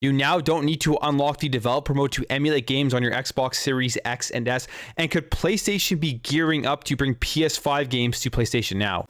You now don't need to unlock the developer mode to emulate games on your Xbox Series X and S, and could PlayStation be gearing up to bring PS5 games to PlayStation Now?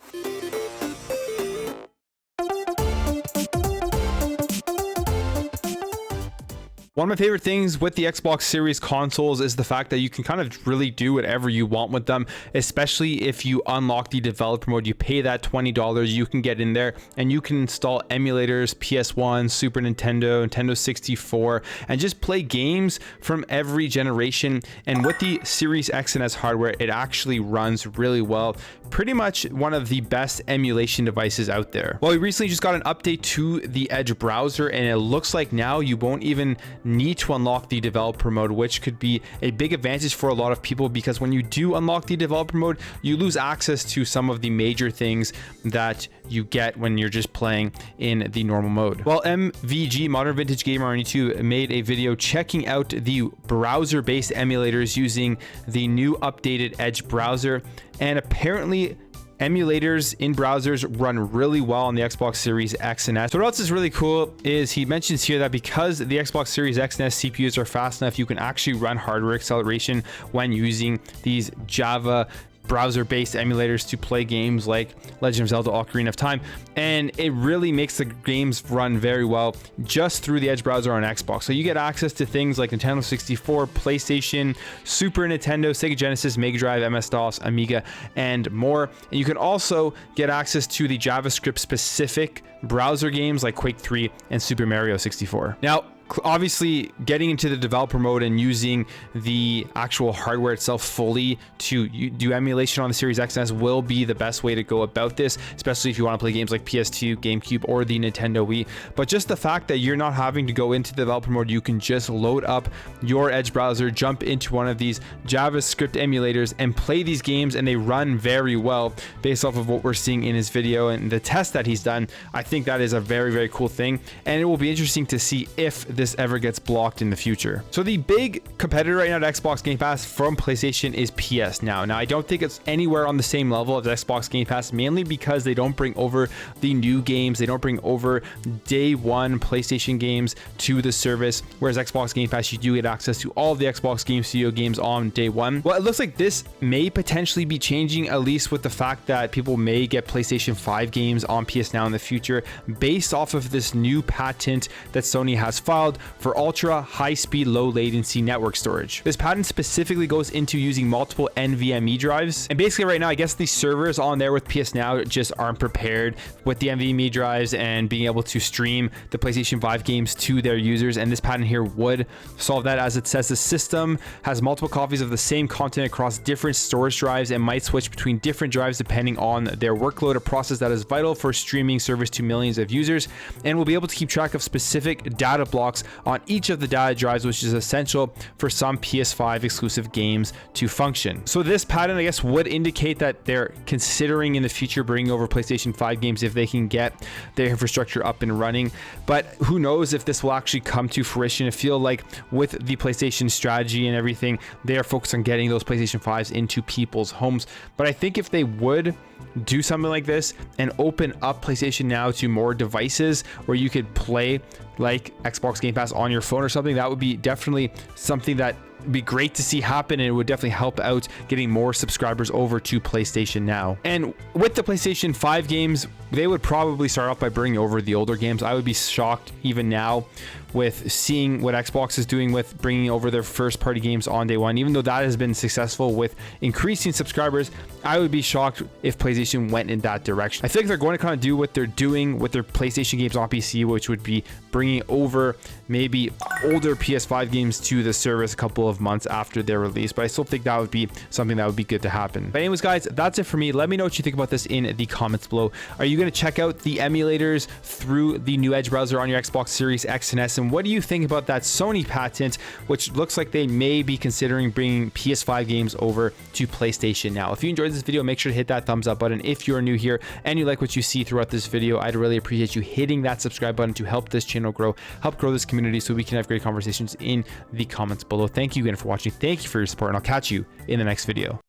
One of my favorite things with the Xbox Series consoles is the fact that you can kind of really do whatever you want with them, especially if you unlock the developer mode. You pay that $20, you can get in there and you can install emulators, PS1, Super Nintendo, Nintendo 64, and just play games from every generation. And with the Series X and S hardware, it actually runs really well. Pretty much one of the best emulation devices out there. Well, we recently just got an update to the Edge browser, and it looks like now you won't even need to unlock the developer mode, which could be a big advantage for a lot of people, because when you do unlock the developer mode, you lose access to some of the major things that you get when you're just playing in the normal mode. Well, MVG, Modern Vintage Gamer on YouTube, made a video checking out the browser-based emulators using the new updated Edge browser, and apparently emulators in browsers run really well on the Xbox Series X and S. So what else is really cool is he mentions here that because the Xbox Series X and S CPUs are fast enough, you can actually run hardware acceleration when using these Java browser-based emulators to play games like Legend of Zelda: Ocarina of Time, and it really makes the games run very well just through the Edge browser on Xbox. So you get access to things like Nintendo 64, PlayStation, Super Nintendo, Sega Genesis, Mega Drive, MS-DOS, Amiga, and more. And you can also get access to the JavaScript-specific browser games like Quake 3 and Super Mario 64. Now, obviously, getting into the developer mode and using the actual hardware itself fully to do emulation on the Series X and S will be the best way to go about this, especially if you want to play games like PS2, GameCube, or the Nintendo Wii. But just the fact that you're not having to go into the developer mode, you can just load up your Edge browser, jump into one of these JavaScript emulators, and play these games, and they run very well based off of what we're seeing in his video and the test that he's done. I think that is a very, very cool thing, and it will be interesting to see if this ever gets blocked in the future. So the big competitor right now to Xbox Game Pass from PlayStation is PS Now. Now, I don't think it's anywhere on the same level as Xbox Game Pass, mainly because they don't bring over the new games. They don't bring over day one PlayStation games to the service, whereas Xbox Game Pass, you do get access to all of the Xbox Game Studio games on day one. Well, it looks like this may potentially be changing, at least with the fact that people may get PlayStation 5 games on PS Now in the future, based off of this new patent that Sony has filed for ultra high speed, low latency network storage. This patent specifically goes into using multiple NVMe drives. And basically right now, I guess the servers on there with PS Now just aren't prepared with the NVMe drives and being able to stream the PlayStation 5 games to their users. And this patent here would solve that, as it says the system has multiple copies of the same content across different storage drives and might switch between different drives depending on their workload, a process that is vital for streaming service to millions of users, and will be able to keep track of specific data blocks on each of the data drives, which is essential for some PS5 exclusive games to function. So this patent, I guess, would indicate that they're considering in the future bringing over PlayStation 5 games if they can get their infrastructure up and running. But who knows if this will actually come to fruition. I feel like with the PlayStation strategy and everything, they are focused on getting those PlayStation 5s into people's homes. But I think if they would do something like this and open up PlayStation Now to more devices where you could play like Xbox Game Pass on your phone or something, that would be definitely something that would be great to see happen, and it would definitely help out getting more subscribers over to PlayStation Now. And with the PlayStation 5 games, they would probably start off by bringing over the older games. I would be shocked even now with seeing what Xbox is doing with bringing over their first party games on day one. Even though that has been successful with increasing subscribers, I would be shocked if PlayStation went in that direction. I think they're going to kind of do what they're doing with their PlayStation games on PC, which would be bringing over maybe older PS5 games to the service a couple of months after their release. But I still think that would be something that would be good to happen. But anyways, guys, that's it for me. Let me know what you think about this in the comments below. Are you going to check out the emulators through the new Edge browser on your Xbox Series X and S? And what do you think about that Sony patent, which looks like they may be considering bringing PS5 games over to PlayStation Now? If you enjoyed this video, make sure to hit that thumbs up button. If you're new here and you like what you see throughout this video, I'd really appreciate you hitting that subscribe button to help this channel grow, help grow this community so we can have great conversations in the comments below. Thank you again for watching. Thank you for your support, and I'll catch you in the next video.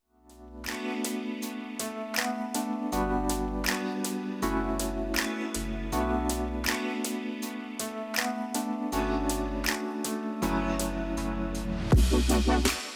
Bye.